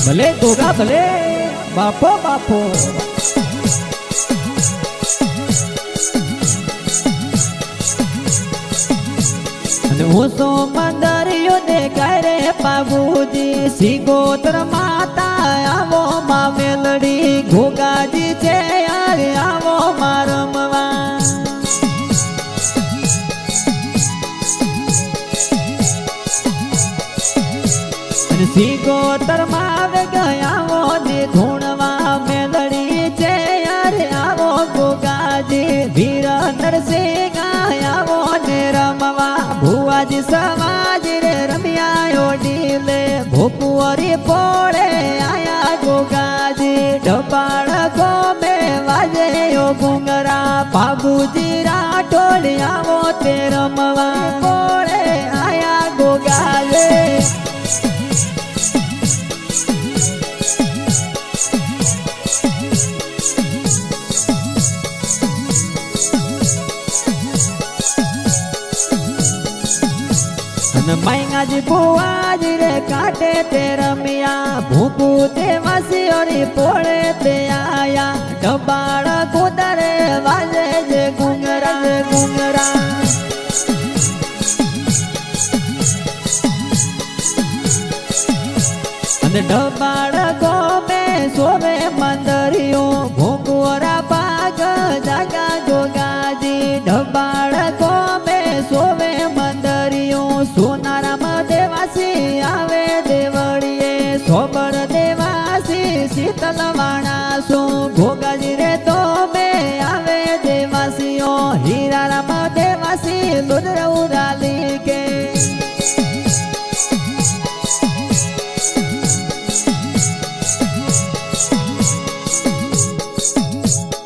ભલે ગોગા ભલે બાપો બાપો અને હું તો મંદરિયો દેખાય રે બાબુજી સિગોતર માતા આવો માં મેલડી ગોગાજી છે યાર આવો માં રમવા સિગોતર માં આવે ગયા વો ને ધૂણવા મેલડી છે યાર આવો ગોગાજી વીર નરસિંહ આવો ને રમવા ભુવાજી સમાજ રે રમ્યા ઓડીલે ભોપુરી પોળે આયા ગોગાજી ડબાળ ગોમે વાજે ઓ ગુંગરા બાબુજી રાઠોડ આવો તે રમવા પોળે આયા ગોગાજી माइंगाजी बुआजी रे काटे ते रमिया भूकू ते वासियोरी पोड़े ते आया डबाड़ कुदरे वाजे जे गुंगरा गुंगरा अने डबाड़ को में सोवे मंदरियो भूकुरा पाग जागा जोगाजी डबाड़ को में सोवे मंदरियो सोनाराम देवासी आवे देवड़िए सोबर देवासी शीतल माणसो